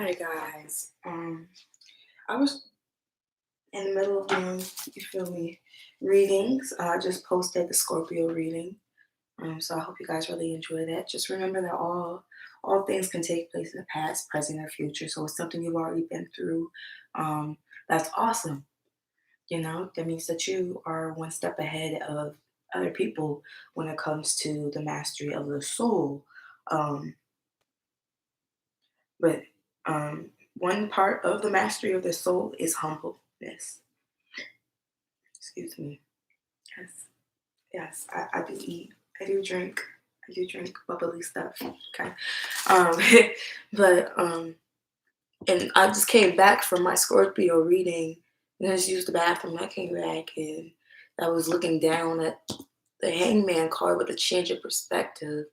Hi guys. I was in the middle of doing, you feel me, readings. I just posted the Scorpio reading. So I hope you guys really enjoy that. Just remember that all things can take place in the past, present, or future. So it's something you've already been through. That's awesome. That means that you are one step ahead of other people when it comes to the mastery of the soul. Um, But one part of the mastery of the soul is humbleness. Excuse me. Yes, yes, I do eat. I do drink. I do drink bubbly stuff. Okay. Um, but and I just came back from my Scorpio reading, and I just used the bathroom. I came back and I was looking down at the Hangman card with a change of perspective.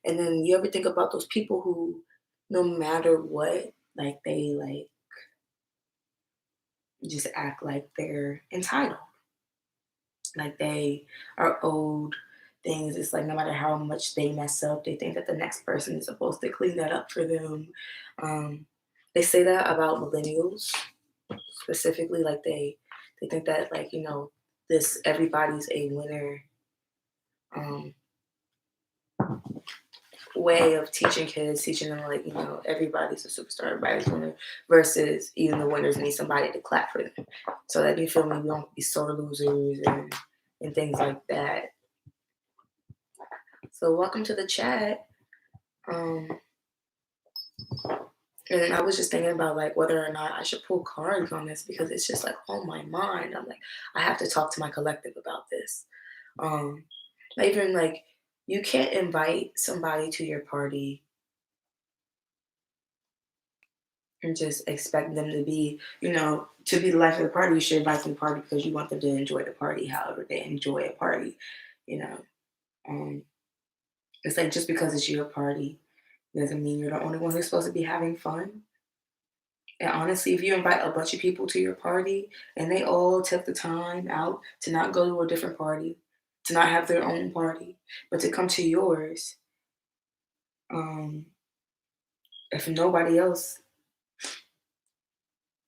And then you ever think about those people who, no matter what, like they like just act like they're entitled, like they are owed things. It's like no matter how much they mess up, they think that the next person is supposed to clean that up for them. Um, they say that about millennials specifically, like they think that like this everybody's a winner um, way of teaching kids, teaching them like everybody's a superstar, everybody's a winner, versus even the winners need somebody to clap for them. So that you feel me, we don't be sore losers and things like that. So welcome to the chat. Um, and I was just thinking about like whether or not I should pull cards on this because it's just like on my mind. I'm like, I have to talk to my collective about this. Um, Even like you can't invite somebody to your party and just expect them to be, to be the life of the party. You should invite them to the party because you want them to enjoy the party however they enjoy a party, you know. Um, it's like just because it's your party doesn't mean you're the only one who's supposed to be having fun. And honestly, if you invite a bunch of people to your party and they all took the time out to not go to a different party, to not have their own party, but to come to yours, um, if nobody else,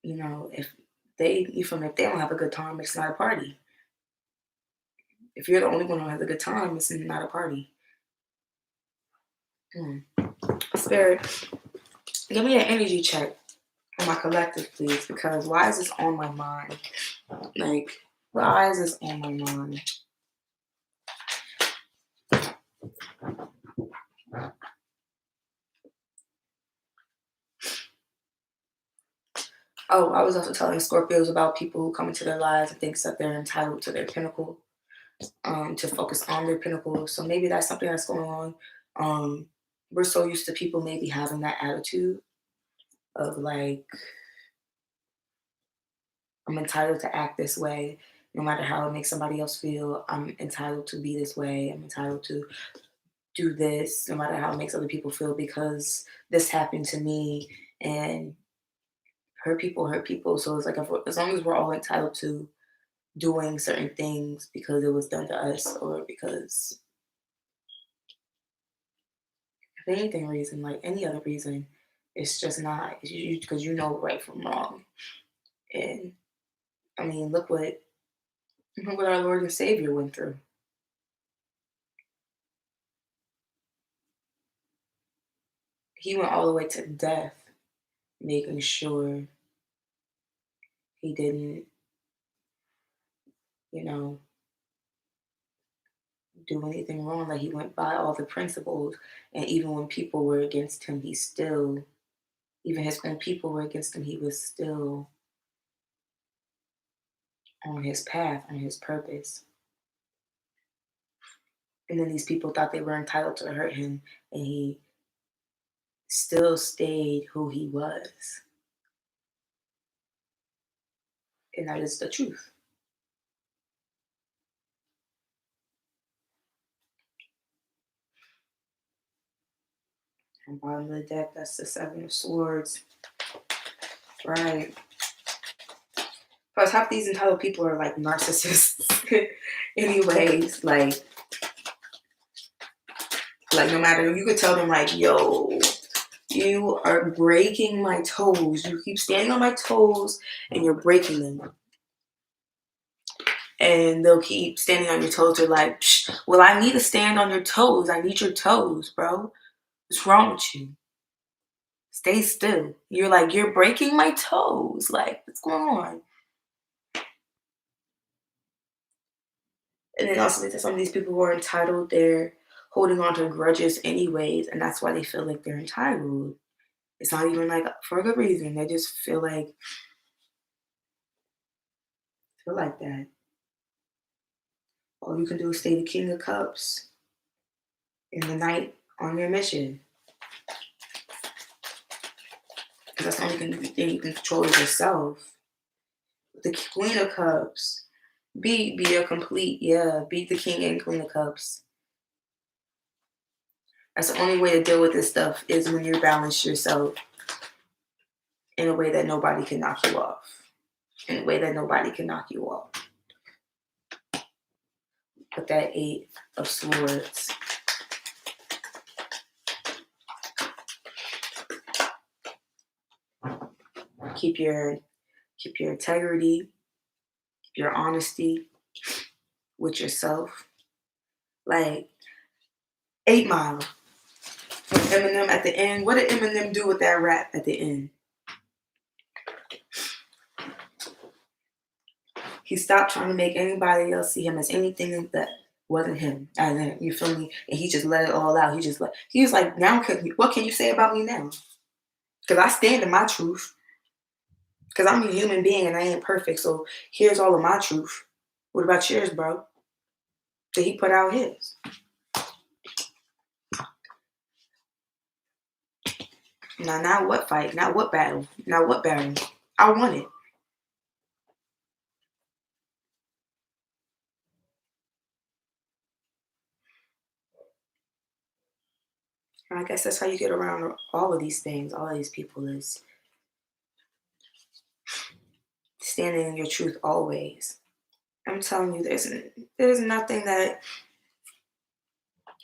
if if they don't have a good time, it's not a party. If you're the only one who has a good time, it's not a party. Hmm. Spirit, give me an energy check on my collective, please, because why is this on my mind? Like, why is this on my mind? Oh, I was also telling Scorpios about people who come into their lives and thinks that they're entitled to their pinnacle, to focus on their pinnacle. So maybe that's something that's going on. We're so used to people maybe having that attitude of like, I'm entitled to act this way, no matter how it makes somebody else feel. I'm entitled to be this way. I'm entitled to do this, no matter how it makes other people feel, because this happened to me and hurt people hurt people. So it's like as long as we're all entitled to doing certain things because it was done to us or because if anything reason, like any other reason, it's just not because you know right from wrong. And I mean, look what our Lord and Savior went through. He went all the way to death, making sure he didn't, you know, do anything wrong. Like he went by all the principles, and even when people were against him, even his own people were against him, he was still on his path, on his purpose. And then these people thought they were entitled to hurt him, and he still stayed who he was. And that is the truth. And bottom of the deck, that's the Seven of Swords. Right. Plus, half these entitled people are like narcissists. Anyways, like no matter, you could tell them like, yo, You are breaking my toes. You keep standing on my toes and you're breaking them. And they'll keep standing on your toes. They're like, psh, well, I need to stand on your toes. I need your toes, bro. What's wrong with you? Stay still. You're like, you're breaking my toes. Like, what's going on? And then also, some of these people who are entitled, they're holding on to grudges anyways, and that's why they feel like they're entitled. It's not even like for a good reason. They just feel like that. All you can do is stay the king of cups in the night on your mission. Because that's the only thing you can control is yourself. The queen of cups. Be a complete, be the king and queen of cups. That's the only way to deal with this stuff is when you balance yourself in a way that nobody can knock you off. In a way that nobody can knock you off. With that 8 of Swords. Keep your integrity, your honesty with yourself. Like 8 Mile from Eminem at the end. What did Eminem do with that rap at the end? He stopped trying to make anybody else see him as anything that wasn't him. And then, you feel me? And he just let it all out. He was like, now what can you say about me now? Because I stand in my truth. Because I'm a human being and I ain't perfect. So here's all of my truth. What about yours, bro? Did he put out his? Now what fight? Now what battle? Now what battle? I won it. And I guess that's how you get around all of these things, all of these people is standing in your truth always. I'm telling you, there's nothing that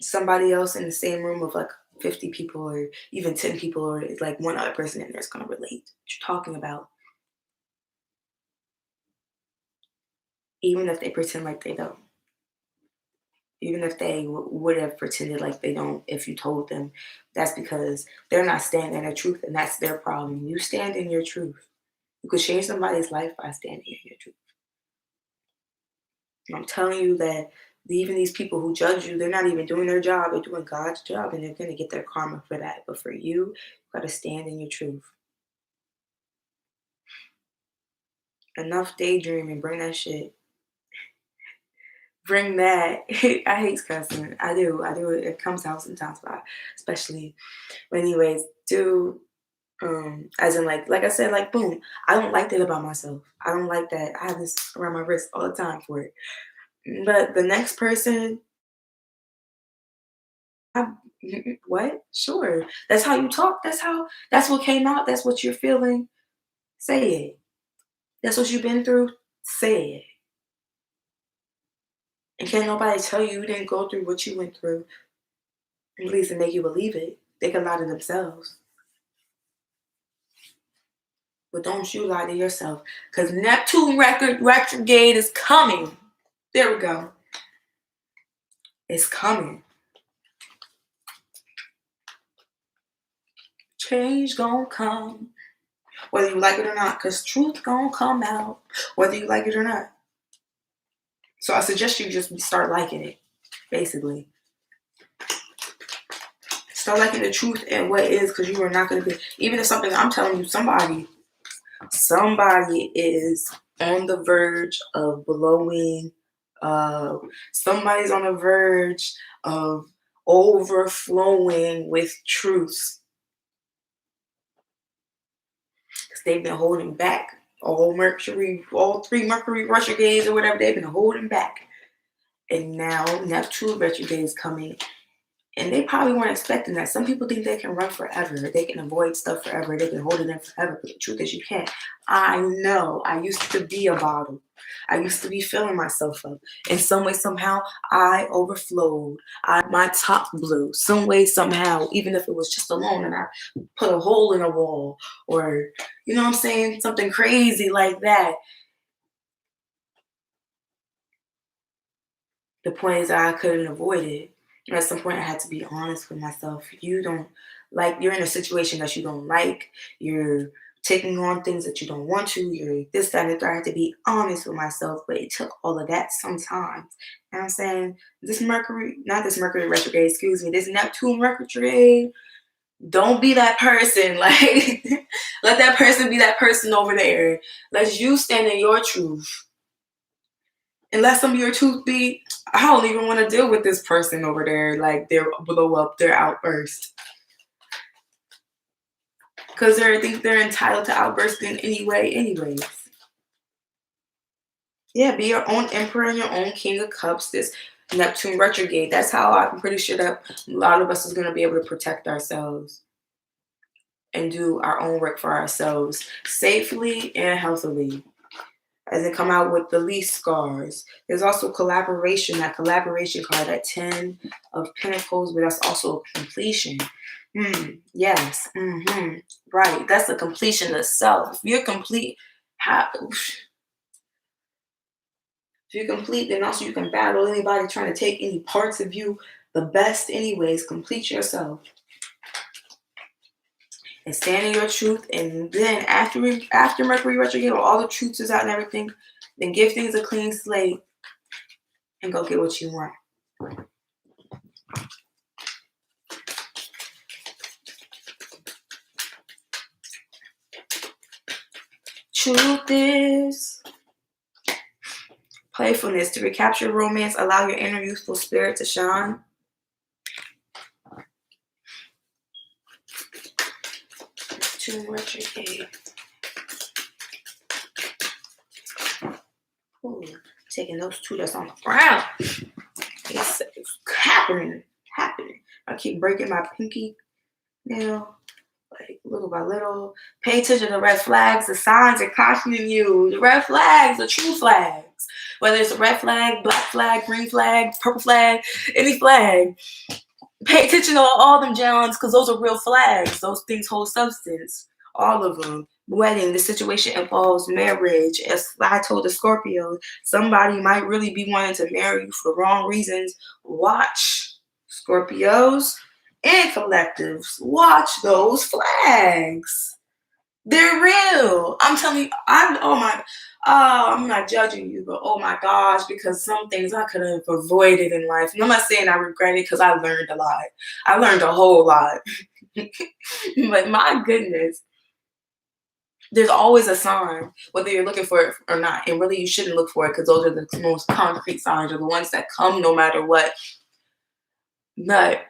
somebody else in the same room of like 50 people or even 10 people or like one other person in there is going to relate to what you're talking about. Even if they pretend like they don't. Even if they would have pretended like they don't if you told them, that's because they're not standing in their truth and that's their problem. You stand in your truth. You could change somebody's life by standing in your truth. And I'm telling you that even these people who judge you, they're not even doing their job. They're doing God's job and they're going to get their karma for that. But for you, you got to stand in your truth. Enough daydreaming. Bring that shit. Bring that. I hate cussing. I do. It comes out sometimes, but especially. But anyways, as in like I said, like boom. I don't like that about myself. I don't like that. I have this around my wrist all the time for it. But the next person, what? Sure. That's how you talk. That's what came out. That's what you're feeling. Say it. That's what you've been through. Say it. And can't nobody tell you didn't go through what you went through. At least to make you believe it. They can lie to themselves. But don't you lie to yourself. Because Neptune retrograde is coming. There we go. It's coming. Change gonna come. Whether you like it or not. Because truth gonna come out. Whether you like it or not. So I suggest you just start liking it. Basically. Start liking the truth and what it is. Because you are not going to be. Even if something I'm telling you, somebody is on the verge of blowing up. Somebody's on the verge of overflowing with truths. Because they've been holding back. All 3 Mercury retrogrades or whatever, they've been holding back. And now Neptune retrograde is coming. And they probably weren't expecting that. Some people think they can run forever. They can avoid stuff forever. They can hold it in forever. But the truth is you can't. I know. I used to be a bottle. I used to be filling myself up. In some way, somehow, I overflowed. My top blew. Some way, somehow, even if it was just alone and I put a hole in a wall or, you know what I'm saying? Something crazy like that. The point is that I couldn't avoid it. And at some point, I had to be honest with myself. You don't like, you're in a situation that you don't like. You're taking on things that you don't want to. You're this, that, and the third. I had to be honest with myself, but it took all of that sometimes. And I'm saying, not this Mercury retrograde, excuse me, this Neptune retrograde, don't be that person. Like, let that person be that person over there. Let you stand in your truth. And let some of your truth be, I don't even want to deal with this person over there. Like, they're blow up, their outburst. Because they think they're entitled to outburst in any way, anyways. Yeah, be your own emperor and your own king of cups, this Neptune retrograde. That's how I'm pretty sure that a lot of us is going to be able to protect ourselves and do our own work for ourselves safely and healthily. As they come out with the least scars. There's also collaboration, that collaboration card, that 10 of Pentacles, but that's also a completion. Yes. Right. That's the completion of self. If you're complete, then also you can battle anybody trying to take any parts of you the best anyways. Complete yourself. And stand in your truth, and then after Mercury retrograde, when all the truths is out and everything, then give things a clean slate and go get what you want. Truth is playfulness. To recapture romance, allow your inner youthful spirit to shine. Neptune retrograde. Ooh, taking those two that's on the ground. It's happening. I keep breaking my pinky nail, like little by little. Pay attention to the red flags. The signs are cautioning you. The red flags, the true flags. Whether it's a red flag, black flag, green flag, purple flag, any flag. Pay attention to all them Johns, because those are real flags. Those things hold substance. All of them. Wedding, the situation involves marriage. As I told the Scorpio, somebody might really be wanting to marry you for the wrong reasons. Watch, Scorpios and collectives. Watch those flags. They're real. I'm telling you, I'm not judging you, but oh my gosh, because some things I could have avoided in life. And I'm not saying I regret it, because I learned a lot. I learned a whole lot. But my goodness, there's always a sign, whether you're looking for it or not. And really, you shouldn't look for it, because those are the most concrete signs, or the ones that come no matter what. But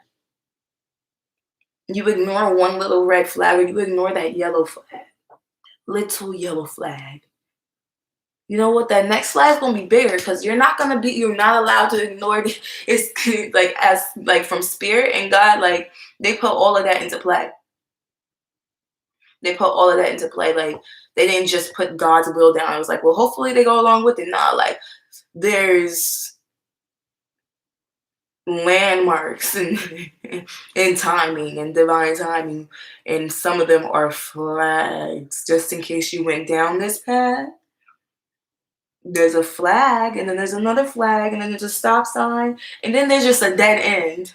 you ignore one little red flag, or you ignore that yellow flag. Little yellow flag. You know what? That next flag is gonna be bigger, because you're not allowed to ignore it. It's like from spirit and God, like they put all of that into play. Like they didn't just put God's will down. It was like, well, hopefully they go along with it. Nah, like there's landmarks and timing and divine timing, and some of them are flags. Just in case you went down this path, there's a flag, and then there's another flag, and then there's a stop sign, and then there's just a dead end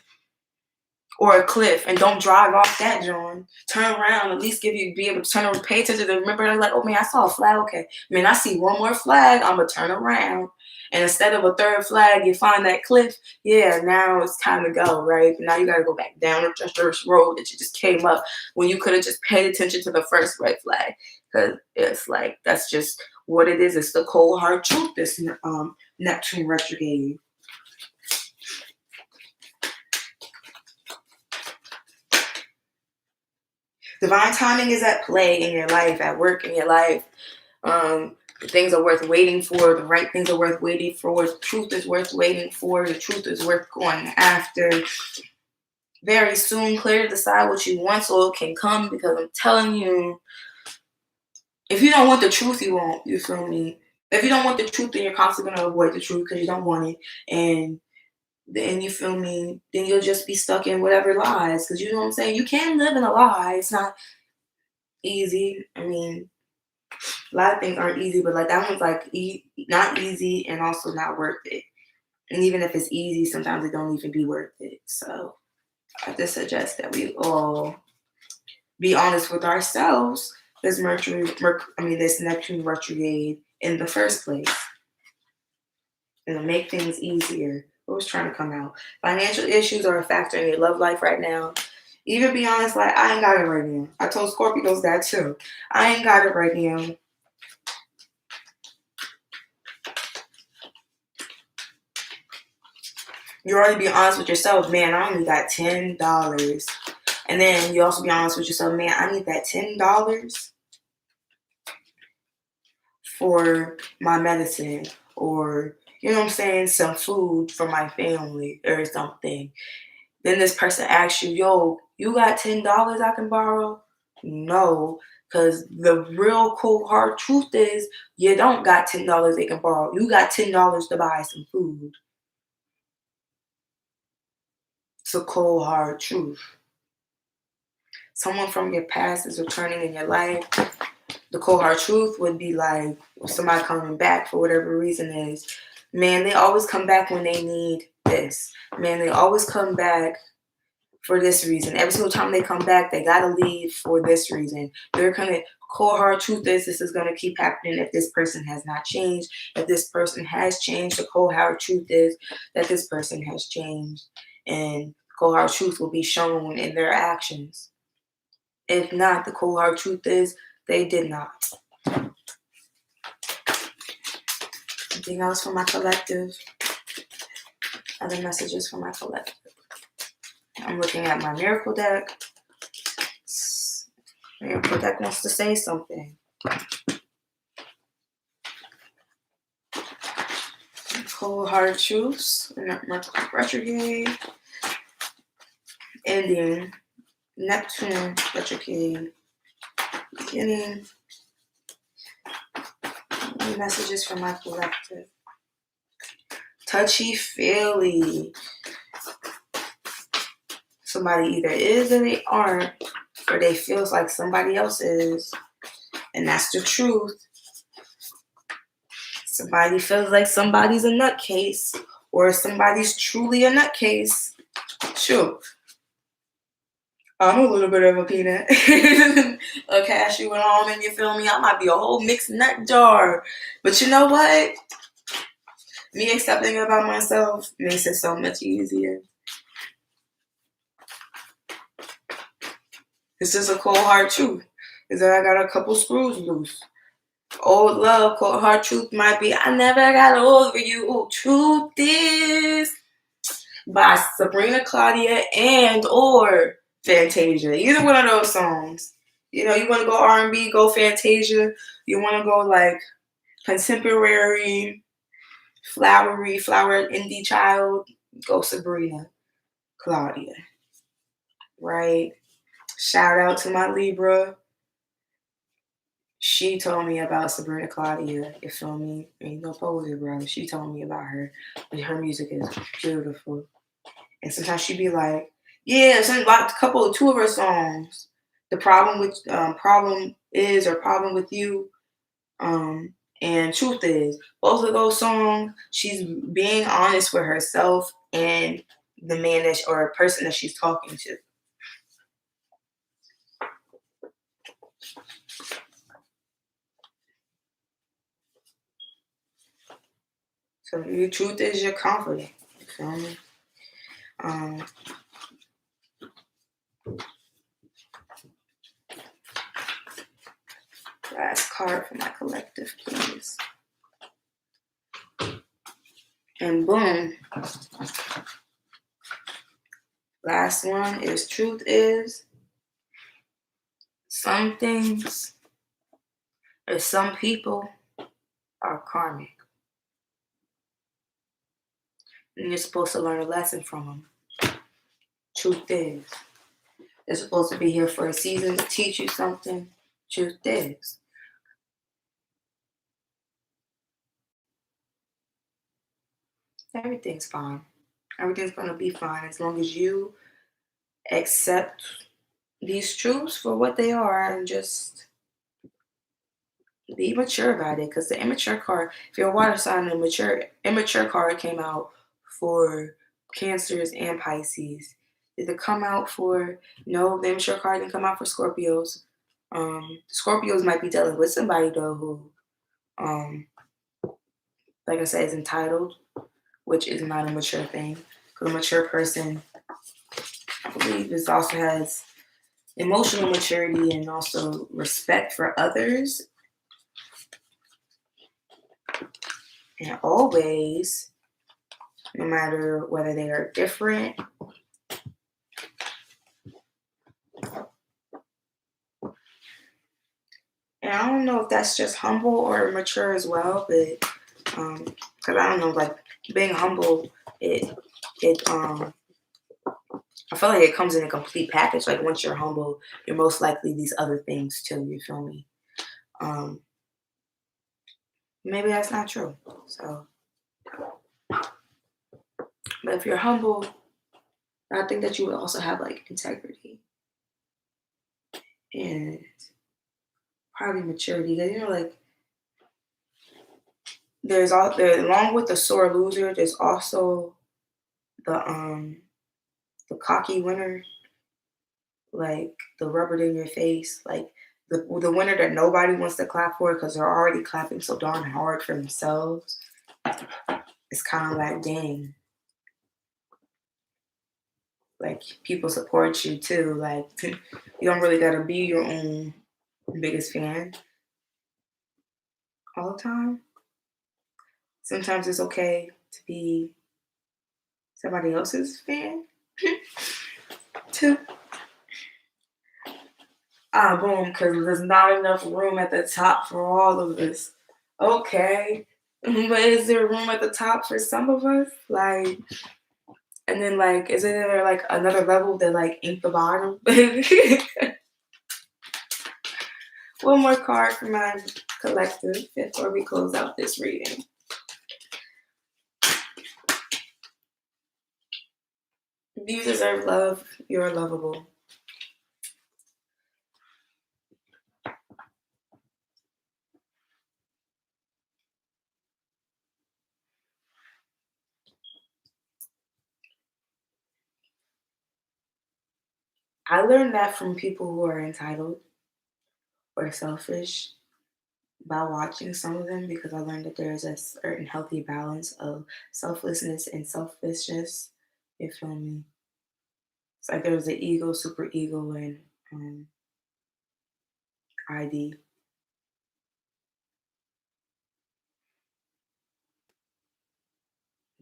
or a cliff. And don't drive off that, John. Turn around, at least be able to turn around, pay attention to remember, like, oh man, I saw a flag. Okay, man, I see one more flag. I'm gonna turn around. And instead of a third flag, you find that cliff. Yeah, now it's time to go, right? Now you got to go back down the first road that you just came up, when you could have just paid attention to the first red flag. Because it's like, that's just what it is. It's the cold hard truth, this Neptune retrograde. Divine timing is at play in your life, at work, in your life. The things are worth waiting for. The right things are worth waiting for. The truth is worth waiting for. The truth is worth going after. very soon. Clear to decide what you want so it can come, because I'm telling you, if you don't want the truth, you won't. You feel me? If you don't want the truth, then you're constantly gonna avoid the truth because you don't want it. And then you feel me, then you'll just be stuck in whatever lies. Because you know what I'm saying? You can live in a lie. It's not easy. I mean, a lot of things aren't easy, but like that one's like not easy and also not worth it. And even if it's easy, sometimes it don't even be worth it. So I just suggest that we all be honest with ourselves. This this Neptune retrograde in the first place. It'll make things easier. What was trying to come out? Financial issues are a factor in your love life right now. Even be honest, like I ain't got it right now. I told Scorpios that too. I ain't got it right now. You already be honest with yourself, man, I only got $10. And then you also be honest with yourself, man, I need that $10 for my medicine, or you know what I'm saying, some food for my family or something. Then this person asks you, yo, you got $10 I can borrow? No, because the real cold hard truth is you don't got $10 they can borrow. You got $10 to buy some food. It's a cold hard truth. Someone from your past is returning in your life. The cold hard truth would be like somebody coming back for whatever reason is. Man, they always come back when they need this. Man, they always come back for this reason. Every single time they come back, they gotta leave for this reason. They're gonna cold hard truth is this is gonna keep happening if this person has not changed. If this person has changed, the cold hard truth is that this person has changed. And cold hard truth will be shown in their actions. If not, the cold hard truth is they did not. Anything else for my collective? Other messages for my collective. I'm looking at my miracle deck. Miracle deck wants to say something. Cold hard truths. Retrograde. Ending. Neptune retrograde. Beginning. Any messages for my collective? Touchy-feely. Somebody either is or they aren't, or they feels like somebody else is, and that's the truth. Somebody feels like somebody's a nutcase, or somebody's truly a nutcase. Sure. I'm a little bit of a peanut. A cashew and almond, you feel me? I might be a whole mixed nut jar. But you know what? Me accepting it about myself makes it so much easier. It's just a cold hard truth. Is that I got a couple screws loose. Old love, cold hard truth might be I never got over you. Truth is by Sabrina Claudia and or Fantasia. Either one of those songs. You know, you want to go R&B, go Fantasia. You want to go like contemporary, flower indie child, go Sabrina Claudia. Right? Shout out to my Libra. She told me about Sabrina Claudia. You feel me? Ain't no poser, bro. She told me about her. And her music is beautiful. And sometimes she be like, yeah, two of her songs. The problem with problem with you, and truth is, both of those songs, she's being honest with herself and the man or person that she's talking to. So your truth is you're confident. You feel me? Last card for my collective, please. And boom. Last one is truth is some things or some people are karmic. And you're supposed to learn a lesson from them. Truth is, they're supposed to be here for a season to teach you something. Truth is, everything's fine. Everything's gonna be fine as long as you accept these truths for what they are and just be mature about it. Because the immature card, if you're a water sign, the immature card came out for Cancers and Pisces. Did it come out for no? The immature card didn't come out for Scorpios. Scorpios might be dealing with somebody though who, um, like I said, is entitled, which is not a mature thing. Because a mature person, I believe, this also has emotional maturity and also respect for others, and always, no matter whether they are different. And I don't know if that's just humble or mature as well, but because I don't know, like being humble, it I feel like it comes in a complete package. Like once you're humble, you're most likely these other things too. You feel me? Um, Maybe that's not true. So, but if you're humble, I think that you would also have like integrity and probably maturity. Because like there's all there along with the sore loser, there's also the the cocky winner, like the rubber in your face, like the winner that nobody wants to clap for because they're already clapping so darn hard for themselves. It's kind of like, dang, like people support you too. Like you don't really gotta be your own biggest fan all the time. Sometimes it's okay to be somebody else's fan too. Ah, boom, because there's not enough room at the top for all of us. Okay. But is there room at the top for some of us? Like, and then like, isn't there like another level that like ain't the bottom? One more card for my collective before we close out this reading. You deserve love. You're lovable. I learned that from people who are entitled or selfish by watching some of them because I learned that there is a certain healthy balance of selflessness and selfishness. You feel me? It's like there's the ego, super ego, and ID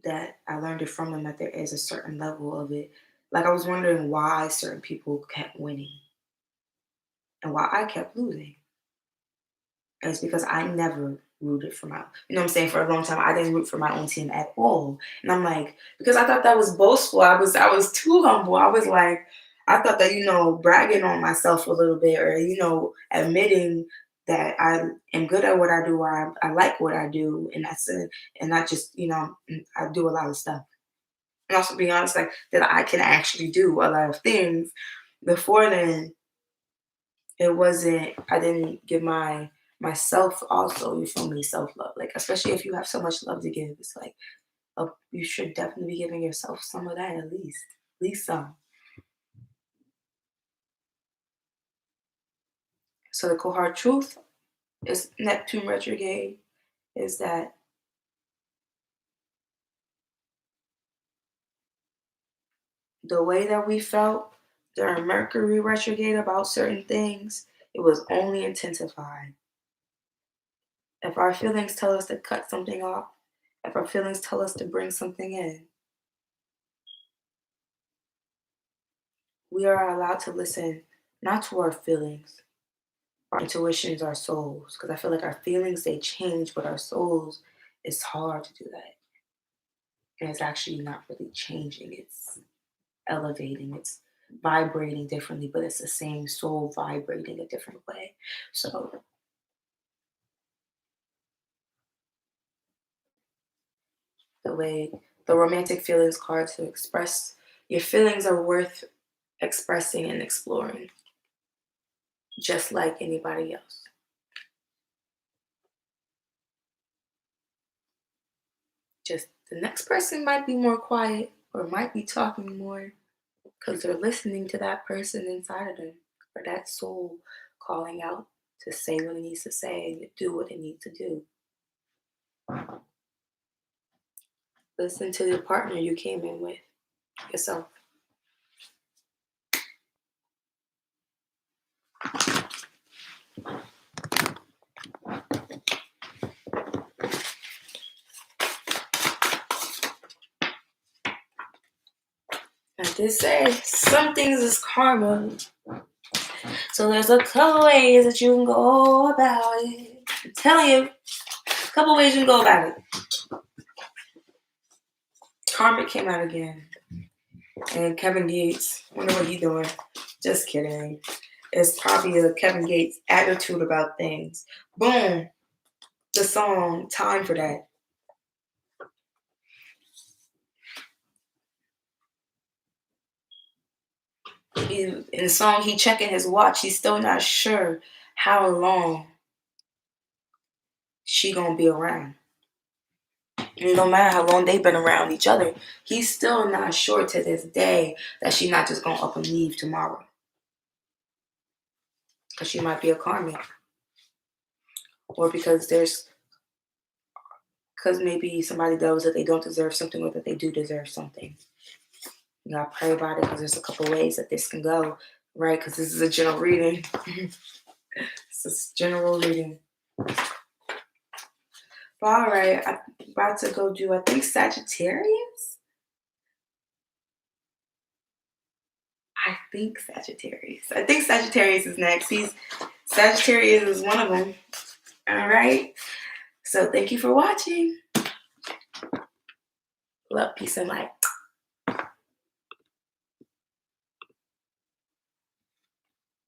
that I learned it from them that there is a certain level of it. Like I was wondering why certain people kept winning and why I kept losing. And it's because I never rooted for my, you know what I'm saying? For a long time, I didn't root for my own team at all. And I'm like, because I thought that was boastful. I was too humble. I was like, I thought that, bragging on myself a little bit or, admitting that I am good at what I do or I like what I do. And that's it. And not just, I do a lot of stuff. And also being honest, like that I can actually do a lot of things. Before then, it wasn't, I didn't give myself also, you feel me, self-love. Like especially if you have so much love to give, it's like you should definitely be giving yourself some of that at least some. So the cold hard truth is Neptune retrograde is that the way that we felt during Mercury retrograde about certain things, it was only intensified. If our feelings tell us to cut something off, if our feelings tell us to bring something in, we are allowed to listen not to our feelings, our intuitions, our souls. Because I feel like our feelings they change, but our souls, it's hard to do that. And it's actually not really changing. It's elevating, it's vibrating differently, but it's the same soul vibrating a different way. So the way the romantic feelings card to express your feelings are worth expressing and exploring, just like anybody else. Just the next person might be more quiet or might be talking more because they're listening to that person inside of them or that soul calling out to say what it needs to say and do what it needs to do. Listen to the partner you came in with, yourself. I did say some things is karma. So there's a couple ways that you can go about it. I'm telling you, a couple ways you can go about it. Karma came out again. And Kevin Gates, wonder what he's doing. Just kidding. It's probably a Kevin Gates attitude about things. Boom. The song, Time for That. In the song, he checking his watch. He's still not sure how long she gonna be around. And no matter how long they've been around each other, he's still not sure to this day that she's not just gonna up and leave tomorrow. Because she might be a karmic. Or because maybe somebody knows that they don't deserve something or that they do deserve something. You gotta pray about it because there's a couple ways that this can go, right? Because this is a general reading. This is general reading. But all right, I'm about to go do, I think, Sagittarius? I think Sagittarius is next. Sagittarius is one of them. All right. So thank you for watching. Love, peace, and light.